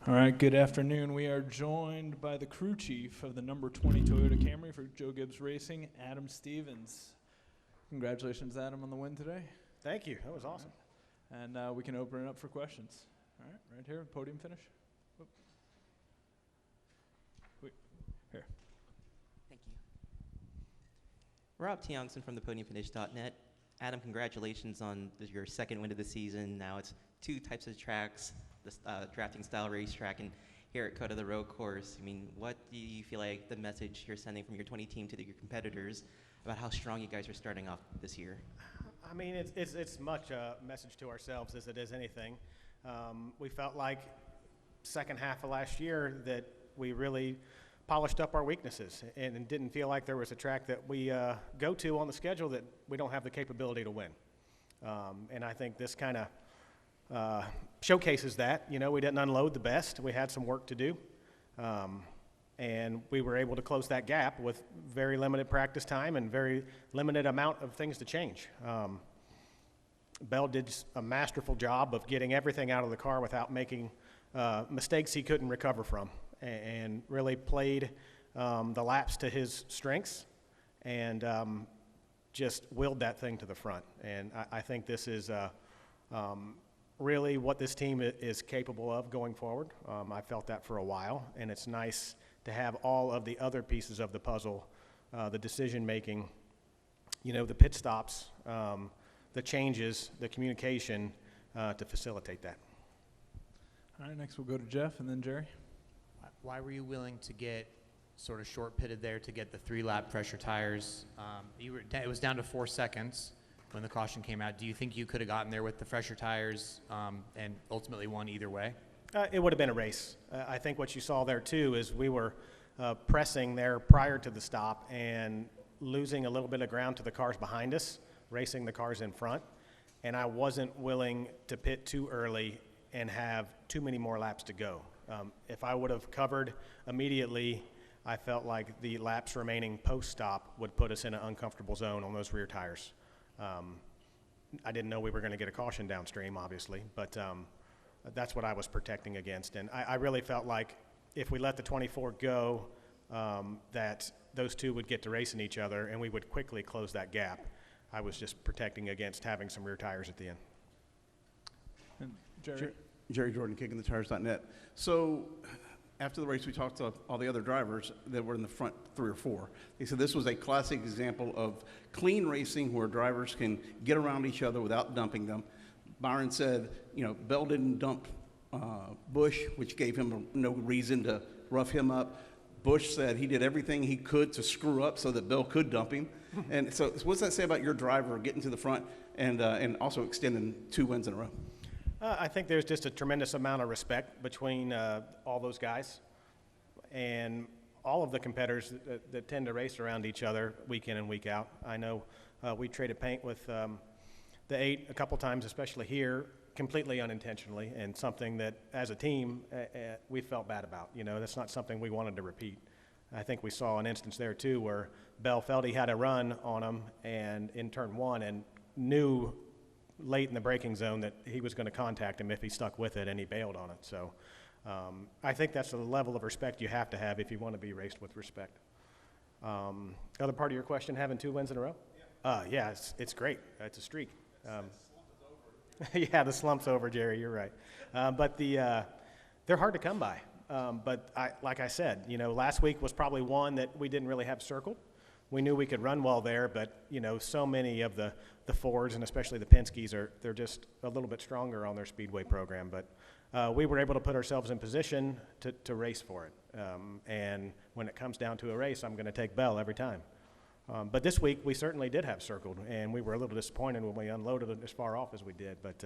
All right, good afternoon. We are joined by the crew chief of the number 20 Toyota Camry for Joe Gibbs Racing, Adam Stevens. Congratulations, Adam, on the win today. Thank you. That was awesome. And we can open it up for questions. All right, right here, podium finish. Whoop. Wait, here. Thank you. Rob Tiongson from thepodiumfinish.net. Adam, congratulations on your second win of the season. Now it's two types of tracks, the drafting style racetrack, and here at COTA, the road course. I mean, what do you feel like the message you're sending from your 20 team to your competitors about how strong you guys are starting off this year? I mean, it's much a message to ourselves as it is anything. We felt like second half of last year that we really polished up our weaknesses and didn't feel like there was a track that we go to on the schedule that we don't have the capability to win. And I think this kind of showcases that. You know, we didn't unload the best. We had some work to do. And we were able to close that gap with very limited practice time and very limited amount of things to change. Bell did a masterful job of getting everything out of the car without making mistakes he couldn't recover from, and really played the laps to his strengths and just willed that thing to the front. And I think this is really what this team is capable of going forward. I felt that for a while, and it's nice to have all of the other pieces of the puzzle, the decision-making, you know, the pit stops, the changes, the communication to facilitate that. All right, next we'll go to Jeff and then Jerry. Why were you willing to get sort of short pitted there to get the 3-lap pressure tires? It was down to 4 seconds when the caution came out. Do you think you could have gotten there with the fresher tires and ultimately won either way? It would have been a race. I think what you saw there, too, is we were pressing there prior to the stop and losing a little bit of ground to the cars behind us, racing the cars in front. And I wasn't willing to pit too early and have too many more laps to go. If I would have covered immediately, I felt like the laps remaining post-stop would put us in an uncomfortable zone on those rear tires. I didn't know we were going to get a caution downstream, obviously, but that's what I was protecting against. And I really felt like if we let the 24 go, that those two would get to racing each other and we would quickly close that gap. I was just protecting against having some rear tires at the end. And Jerry? Jerry Jordan, KickingTheTires.net. So after the race, we talked to all the other drivers that were in the front 3 or 4. They said this was a classic example of clean racing where drivers can get around each other without dumping them. Byron said, you know, Bell didn't dump Bush, which gave him no reason to rough him up. Bush said he did everything he could to screw up so that Bell could dump him. And so what's that say about your driver getting to the front and also extending 2 wins in a row? I think there's just a tremendous amount of respect between all those guys and all of the competitors that tend to race around each other week in and week out. I know we traded paint with the 8 a couple times, especially here, completely unintentionally, and something that as a team we felt bad about. You know, that's not something we wanted to repeat. I think we saw an instance there too where Bell felt he had a run on him and in turn 1 and knew late in the braking zone that he was going to contact him if he stuck with it, and he bailed on it. So I think that's the level of respect you have to have if you want to be raced with respect. Other part of your question, having 2 wins in a row? Yeah, it's great. It's a streak. Yeah, the slump's over, Jerry. You're right. But they're hard to come by. But like I said, you know, last week was probably one that we didn't really have circled. We knew we could run well there, but, you know, so many of the Fords and especially the Penske's they're just a little bit stronger on their speedway program. But we were able to put ourselves in position to race for it. And when it comes down to a race, I'm going to take Bell every time. But this week we certainly did have circled, and we were a little disappointed when we unloaded it as far off as we did. But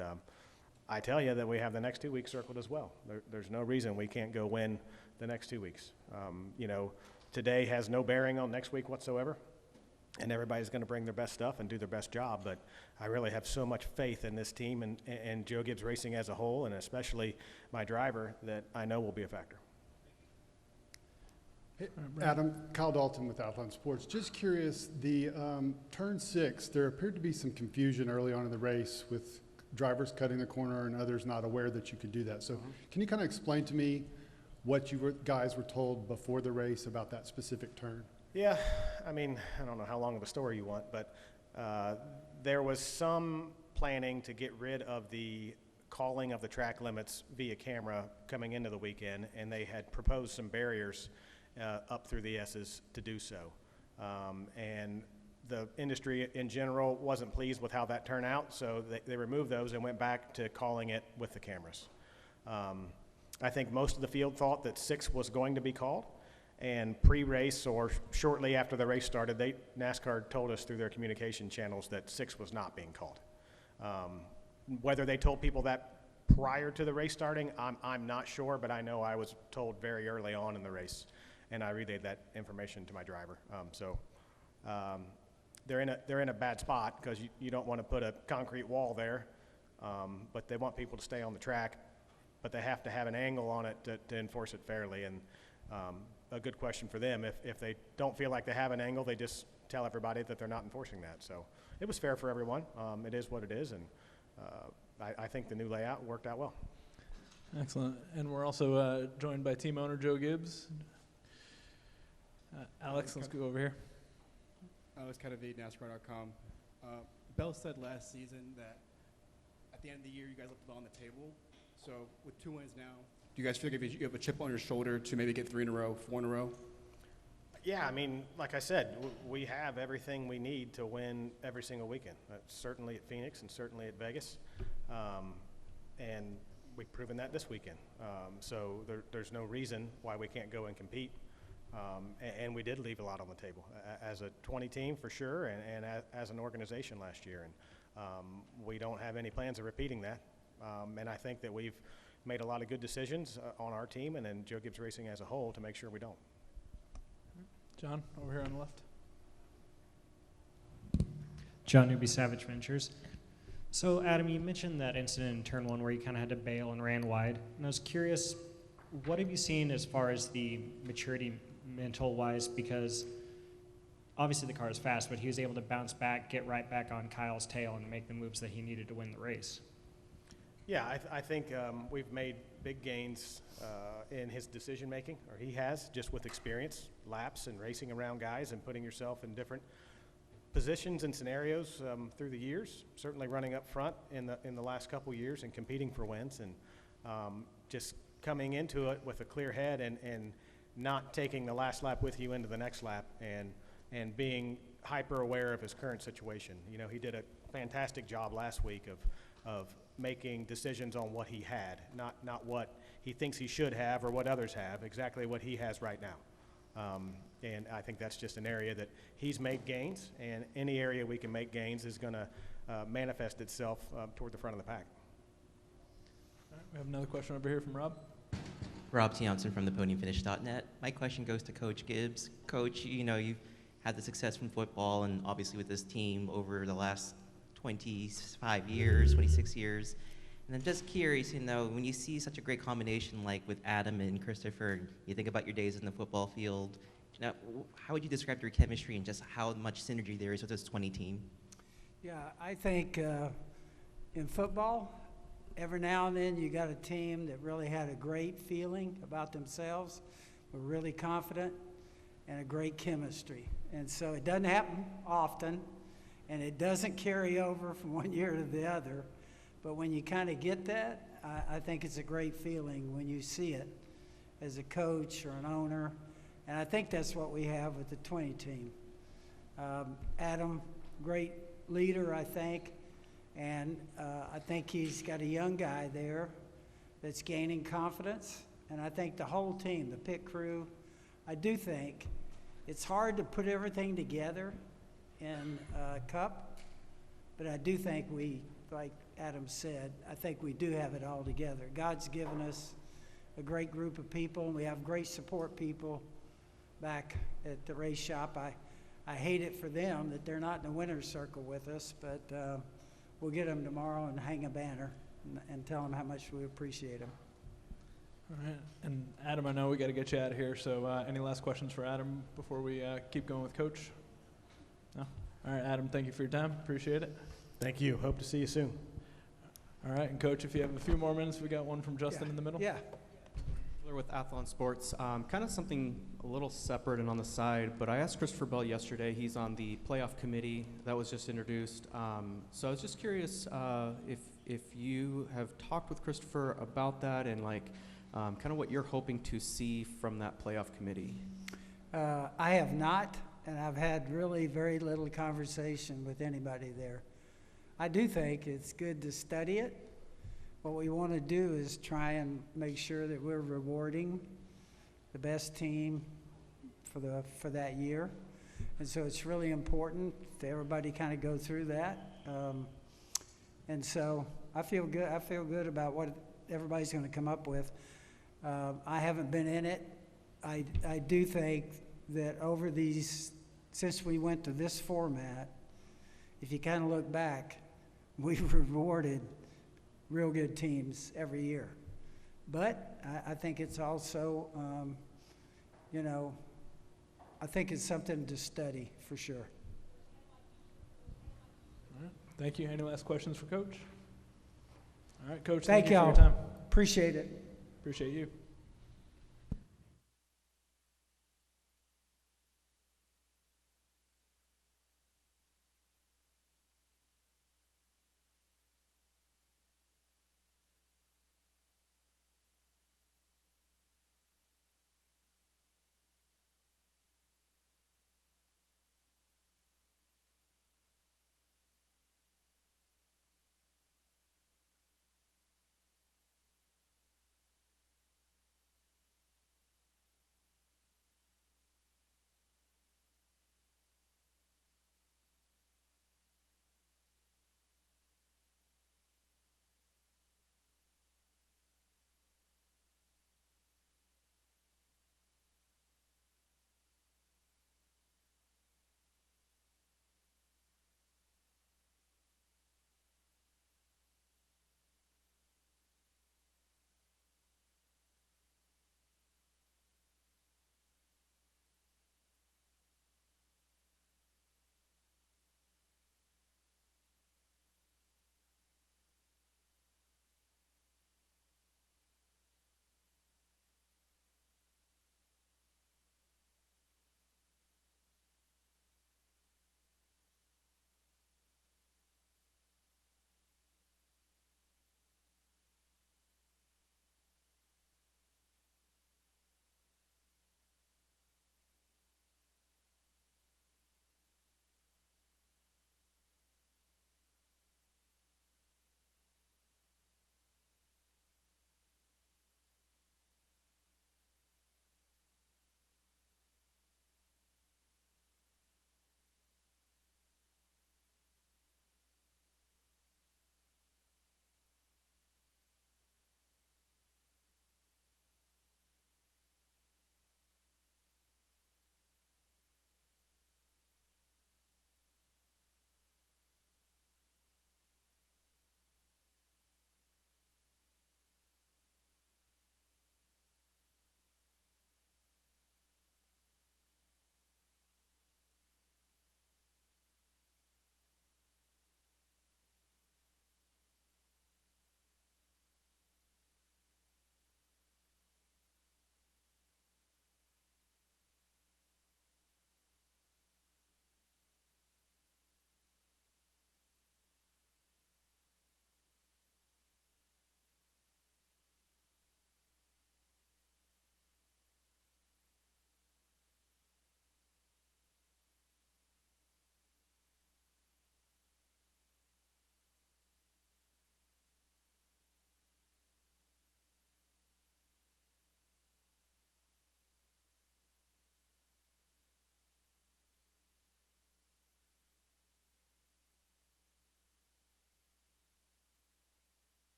I tell you that we have the next 2 weeks circled as well. There's no reason we can't go win the next 2 weeks. You know, today has no bearing on next week whatsoever, and everybody's going to bring their best stuff and do their best job. But I really have so much faith in this team and Joe Gibbs Racing as a whole, and especially my driver, that I know will be a factor. Hey, Adam, Kyle Dalton with Outland Sports. Just curious, the turn 6, there appeared to be some confusion early on in the race with drivers cutting the corner and others not aware that you could do that. So can you kind of explain to me what guys were told before the race about that specific turn? Yeah, I mean, I don't know how long of a story you want, but there was some planning to get rid of the calling of the track limits via camera coming into the weekend, and they had proposed some barriers up through the S's to do so. And the industry in general wasn't pleased with how that turned out, so they removed those and went back to calling it with the cameras. I think most of the field thought that 6 was going to be called, and pre-race or shortly after the race started, NASCAR told us through their communication channels that 6 was not being called. Whether they told people that prior to the race starting, I'm not sure, but I know I was told very early on in the race, and I relayed that information to my driver. They're in a bad spot because you don't want to put a concrete wall there, but they want people to stay on the track, but they have to have an angle on it to enforce it fairly. And a good question for them, if they don't feel like they have an angle, they just tell everybody that they're not enforcing that. So it was fair for everyone. It is what it is, and I think the new layout worked out well. Excellent. And we're also joined by team owner Joe Gibbs. Alex, let's go over here. Alex Cadavide, NASCAR.com. Bell said last season that at the end of the year, you guys left the ball on the table. So with 2 wins now, do you guys feel like if you have a chip on your shoulder to maybe get 3 in a row, 4 in a row? Yeah, I mean, like I said, we have everything we need to win every single weekend. Certainly at Phoenix and certainly at Vegas. And we've proven that this weekend. So there's no reason why we can't go and compete. And we did leave a lot on the table as a 20 team for sure, and as an organization last year. And we don't have any plans of repeating that. And I think that we've made a lot of good decisions on our team and then Joe Gibbs Racing as a whole to make sure we don't. John, over here on the left. John Newby, Savage Ventures. So, Adam, you mentioned that incident in turn 1 where you kind of had to bail and ran wide. And I was curious, what have you seen as far as the maturity mental-wise? Because obviously the car is fast, but he was able to bounce back, get right back on Kyle's tail, and make the moves that he needed to win the race. Yeah, I think we've made big gains in his decision-making, or he has, just with experience, laps and racing around guys and putting yourself in different positions and scenarios through the years, certainly running up front in the last couple years and competing for wins, and just coming into it with a clear head and not taking the last lap with you into the next lap and being hyper aware of his current situation. You know, he did a fantastic job last week of making decisions on what he had, not what he thinks he should have or what others have, exactly what he has right now. And I think that's just an area that he's made gains, and any area we can make gains is going to manifest itself toward the front of the pack. All right, we have another question over here from Rob. Rob Tianson from the podiumfinish.net. My question goes to Coach Gibbs. Coach, you know, you've had the success from football and obviously with this team over the last 25 years, 26 years. And I'm just curious, you know, when you see such a great combination like with Adam and Christopher, and you think about your days in the football field, you know, how would you describe your chemistry and just how much synergy there is with this 20 team? Yeah, I think in football, every now and then you got a team that really had a great feeling about themselves, were really confident, and a great chemistry. And so it doesn't happen often, and it doesn't carry over from one year to the other. But when you kind of get that, I think it's a great feeling when you see it as a coach or an owner. And I think that's what we have with the 20 team. Adam, great leader, I think. And I think he's got a young guy there that's gaining confidence. And I think the whole team, the pit crew, I do think it's hard to put everything together in Cup, but I do think we, like Adam said, I think we do have it all together. God's given us a great group of people, and we have great support people back at the race shop. I hate it for them that they're not in the winner's circle with us, but we'll get them tomorrow and hang a banner and tell them how much we appreciate them. All right. And Adam, I know we got to get you out of here, so any last questions for Adam before we keep going with Coach? No? All right, Adam, thank you for your time. Appreciate it. Thank you. Hope to see you soon. All right, and Coach, if you have a few more minutes, we got one from Justin in the middle. Yeah. With Athlon Sports, kind of something a little separate and on the side, but I asked Christopher Bell yesterday. He's on the playoff committee that was just introduced. So I was just curious if you have talked with Christopher about that and like kind of what you're hoping to see from that playoff committee. I have not, and I've had really very little conversation with anybody there. I do think it's good to study it. What we want to do is try and make sure that we're rewarding the best team for that year. And so it's really important that everybody kind of go through that. And so I feel good. I feel good about what everybody's going to come up with. I haven't been in it. I do think that over these, since we went to this format, if you kind of look back, we've rewarded real good teams every year. But I think it's also, you know, I think it's something to study for sure. All right. Thank you. Any last questions for Coach? All right, Coach, Thank thank you for y'all. your time. Appreciate it. Appreciate you.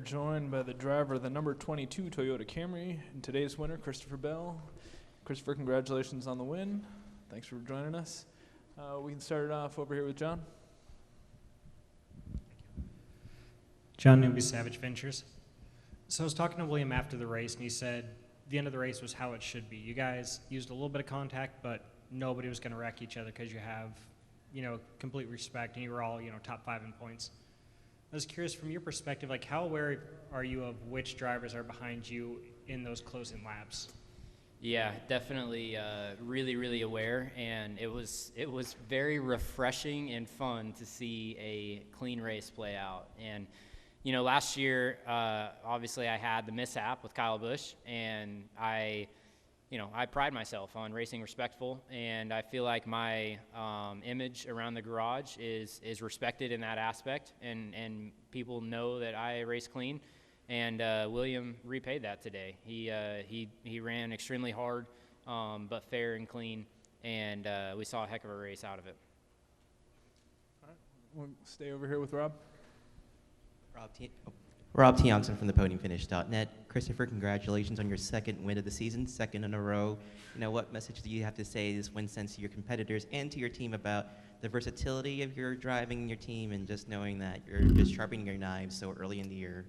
joined by the driver of the number 22 Toyota Camry and today's winner, Christopher Bell. Christopher, congratulations on the win. Thanks for joining us. We can start it off over here with John. John Newby, Savage Ventures. So I was talking to William after the race, and he said the end of the race was how it should be. You guys used a little bit of contact, but nobody was going to wreck each other because you have, complete respect, and you were all, top 5 in points. I was curious, from your perspective, like, how aware are you of which drivers are behind you in those closing laps? Yeah, definitely really, really aware, and it was very refreshing and fun to see a clean race play out. And last year, obviously I had the mishap with Kyle Busch, and I pride myself on racing respectful, and I feel like my image around the garage is respected in that aspect, and people know that I race clean. And William repaid that today. He ran extremely hard, but fair and clean, and we saw a heck of a race out of it. All right, we'll stay over here with Rob. Rob Tiongson from the podiumfinish.net. Christopher, congratulations on your second win of the season, second in a row. What message do you have to say this win sends to your competitors and to your team about the versatility of your driving your team and just knowing that you're just sharpening your knives so early in the year?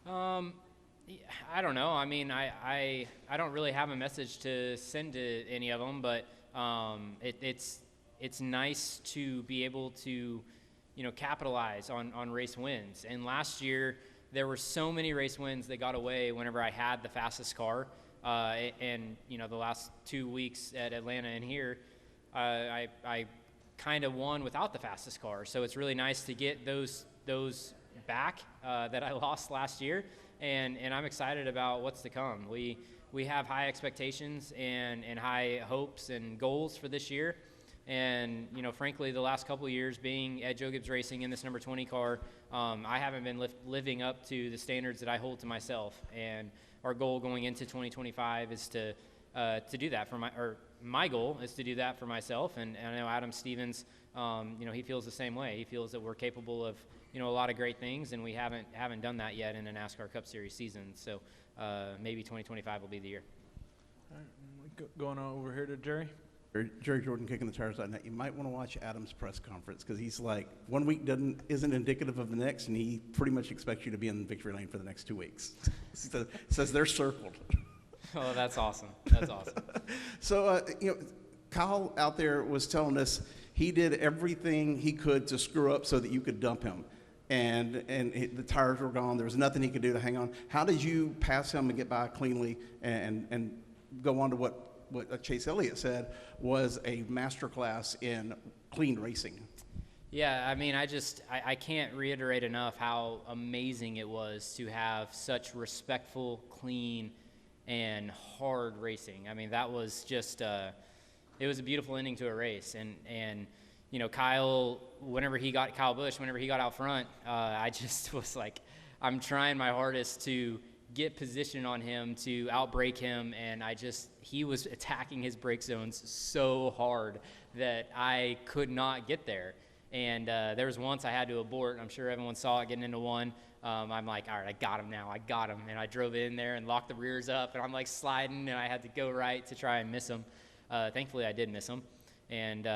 I don't know. I mean, I don't really have a message to send to any of them, but it's nice to be able to capitalize on race wins. And last year there were so many race wins that got away whenever I had the fastest car. And the last 2 weeks at Atlanta and here, I kind of won without the fastest car. So it's really nice to get those back that I lost last year, and I'm excited about what's to come. We have high expectations and high hopes and goals for this year, and frankly the last couple of years being at Joe Gibbs Racing in this number 20 car, I haven't been living up to the standards that I hold to myself, and our goal going into 2025 is to do that my goal is to do that for myself, and I know Adam Stevens, he feels the same way. He feels that we're capable of a lot of great things, and we haven't done that yet in a NASCAR Cup Series season. So maybe 2025 will be the year. All right, going on over here to Jerry. Jerry Jordan, kicking the tires.net. You might want to watch Adam's press conference because he's like, 1 week isn't indicative of the next, and he pretty much expects you to be in victory lane for the next 2 weeks. Says they're circled. Oh, that's awesome. That's awesome. So, Kyle out there was telling us he did everything he could to screw up so that you could dump him. And the tires were gone. There was nothing he could do to hang on. How did you pass him and get by cleanly and go on to what Chase Elliott said was a masterclass in clean racing? Yeah, I mean, I can't reiterate enough how amazing it was to have such respectful, clean, and hard racing. I mean, that was just it was a beautiful ending to a race. And Kyle Busch, whenever he got out front, I just was like, I'm trying my hardest to get position on him, to outbrake him, and he was attacking his brake zones so hard that I could not get there. And there was once I had to abort. I'm sure everyone saw it getting into one. I'm like, all right, I got him now. I got him. And I drove in there and locked the rears up, and I'm like sliding, and I had to go right to try and miss him. Thankfully, I did miss him. And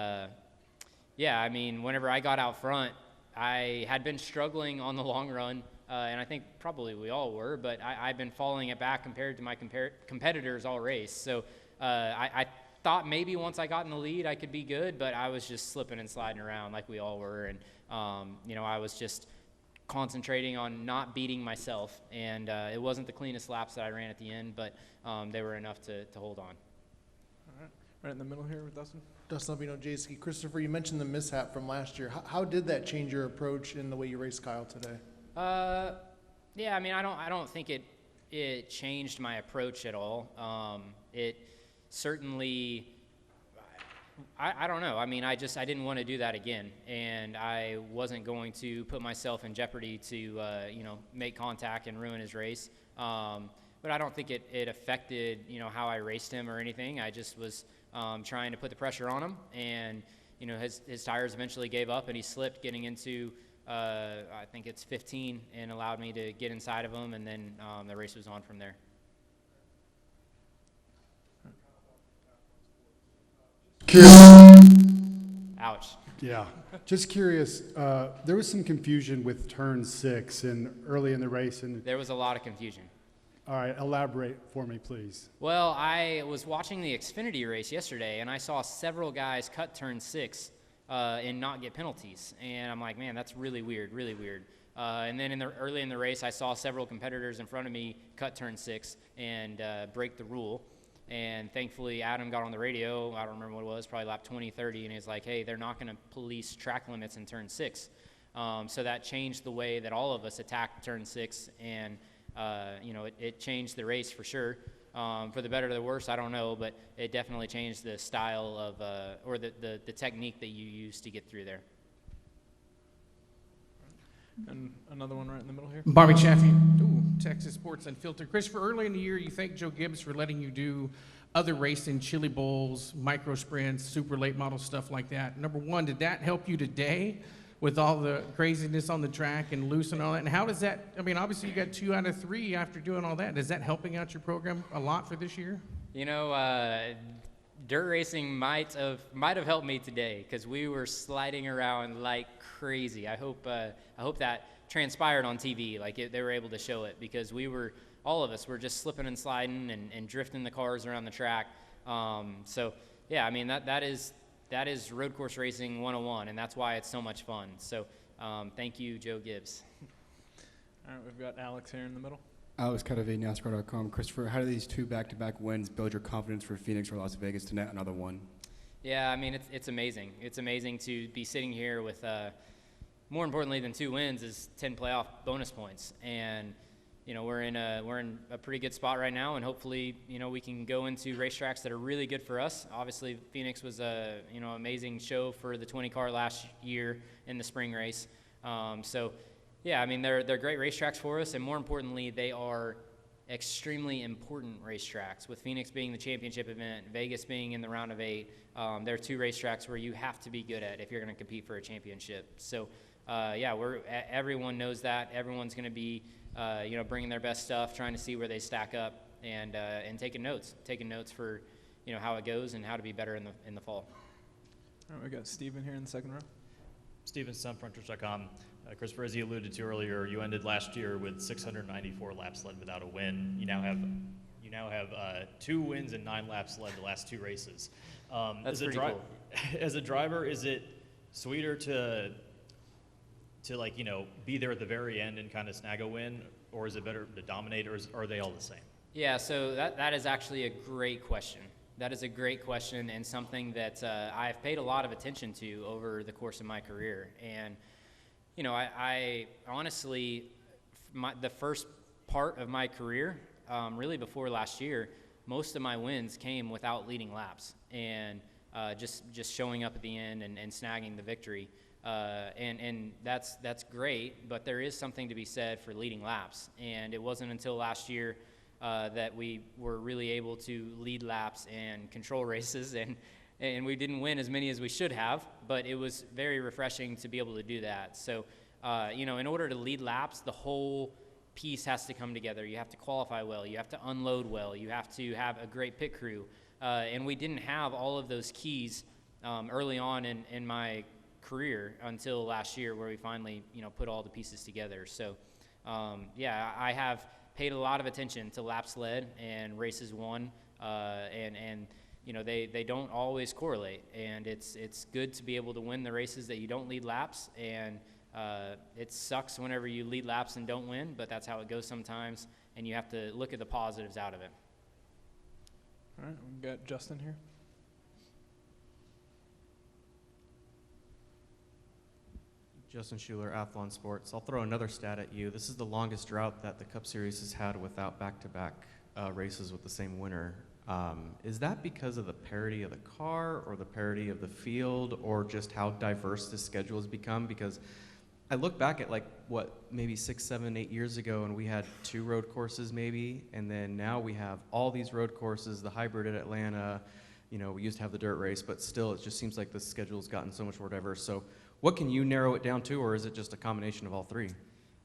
yeah, I mean, whenever I got out front, I had been struggling on the long run, and I think probably we all were, but I've been falling it back compared to my competitors all race. So I thought maybe once I got in the lead, I could be good, but I was just slipping and sliding around like we all were. And, I was just concentrating on not beating myself. And it wasn't the cleanest laps that I ran at the end, but they were enough to hold on. All right. Right in the middle here with Dustin. Dustin Albino, JSK. Christopher, you mentioned the mishap from last year. How did that change your approach in the way you raced Kyle today? Yeah, I mean, I don't think it changed my approach at all. It certainly, I don't know. I mean, I didn't want to do that again, and I wasn't going to put myself in jeopardy to, make contact and ruin his race. But I don't think it affected, how I raced him or anything. I just was trying to put the pressure on him, and his tires eventually gave up, and he slipped getting into I think it's 15, and allowed me to get inside of them, and then the race was on from there. Ouch. Yeah, just curious, there was some confusion with turn 6 and early in the race, and There was a lot of confusion. all right, elaborate for me, please. Well, I was watching the Xfinity race yesterday, and I saw several guys cut turn 6 and not get penalties. And I'm like, man, that's really weird, really weird. And then early in the race, I saw several competitors in front of me cut turn 6 and break the rule. And thankfully, Adam got on the radio, I don't remember what it was, probably lap 20, 30, and he's like, hey, they're not going to police track limits in turn 6. So that changed the way that all of us attacked turn 6, and it changed the race for sure. For the better or the worse, I don't know, but it definitely changed the style of, or the technique that you use to get through there. And another one right in the middle here. Bobby Chaffee, Texas Sports Unfiltered. Christopher, early in the year, you thanked Joe Gibbs for letting you do other racing, chili bowls, micro sprints, super late model stuff like that. Number one, did that help you today with all the craziness on the track and loose and all that? And how does that, I mean, obviously you got 2 out of 3 after doing all that. Is that helping out your program a lot for this year? You know, dirt racing might have helped me today, because we were sliding around like crazy. I hope that transpired on TV, like they were able to show it, because all of us were just slipping and sliding and drifting the cars around the track. So yeah, I mean that is road course racing 101, and that's why it's so much fun. So thank you, Joe Gibbs. All right, we've got Alex here in the middle. Alex Cudahy, NASCAR.com. Christopher, how do these 2 back-to-back wins build your confidence for Phoenix or Las Vegas to net another one? Yeah, I mean, it's amazing. It's amazing to be sitting here with, more importantly than 2 wins, is 10 playoff bonus points. And, you know, we're in a pretty good spot right now, and hopefully, you know, we can go into racetracks that are really good for us. Obviously, Phoenix was a, amazing show for the 20 car last year in the spring race. So, yeah, I mean, they're great racetracks for us, and more importantly, they are extremely important racetracks. With Phoenix being the championship event, Vegas being in the round of 8, they're 2 racetracks where you have to be good at if you're going to compete for a championship. So, yeah, everyone knows that. Everyone's going to be, bringing their best stuff, trying to see where they stack up, and taking notes for, how it goes and how to be better in the fall. All right, we got Steven here in the second row. Steven, sunfronters.com. Christopher, as you alluded to earlier, you ended last year with 694 laps led without a win. You now have 2 wins and 9 laps led the last 2 races. That's pretty cool. As a driver, is it sweeter to be there at the very end and kind of snag a win, or is it better to dominate, or are they all the same? Yeah, so that is actually a great question. That is a great question, and something that I've paid a lot of attention to over the course of my career. And I honestly, the first part of my career, really before last year, most of my wins came without leading laps, and just showing up at the end and snagging the victory. And that's great, but there is something to be said for leading laps. And it wasn't until last year that we were really able to lead laps and control races, and we didn't win as many as we should have, but it was very refreshing to be able to do that. So, in order to lead laps, the whole piece has to come together. You have to qualify well, you have to unload well, you have to have a great pit crew. And we didn't have all of those keys early on in my career until last year, where we finally, put all the pieces together. So, yeah, I have paid a lot of attention to laps led and races won, and they don't always correlate, and it's good to be able to win the races that you don't lead laps, and it sucks whenever you lead laps and don't win, but that's how it goes sometimes, and you have to look at the positives out of it. All right, we've got Justin here. Justin Schuler, Athlon Sports. I'll throw another stat at you. This is the longest drought that the Cup Series has had without back-to-back races with the same winner. Is that because of the parity of the car, or the parity of the field, or just how diverse this schedule has become? Because I look back at maybe 6, 7, 8 years ago, and we had 2 road courses maybe, and then now we have all these road courses, the hybrid at Atlanta. We used to have the dirt race, but still it just seems like the schedule's gotten so much more diverse. So what can you narrow it down to, or is it just a combination of all three?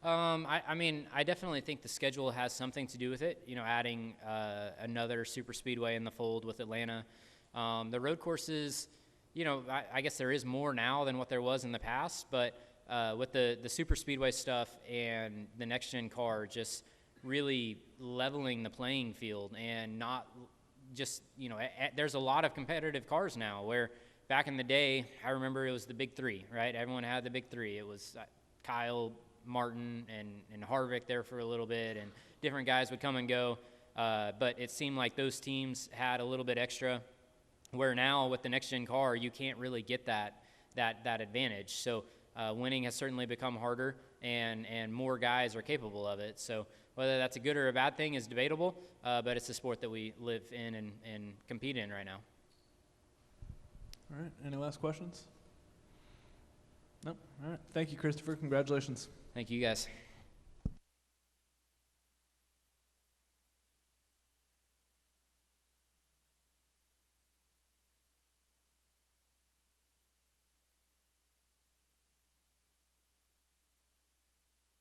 I mean, I definitely think the schedule has something to do with it. You know, adding another super speedway in the fold with Atlanta. The road courses, you know, I guess there is more now than what there was in the past, but with the super speedway stuff and the next gen car just really leveling the playing field and not just, you know, there's a lot of competitive cars now where back in the day, I remember it was the big three, right? Everyone had the big three. It was Kyle, Martin, and Harvick there for a little bit, and different guys would come and go. But it seemed like those teams had a little bit extra, where now with the next-gen car, you can't really get that advantage. So winning has certainly become harder, and more guys are capable of it. So whether that's a good or a bad thing is debatable, but it's a sport that we live in and compete in right now. All right, any last questions? Nope. All right, thank you, Christopher. Congratulations. Thank you, guys.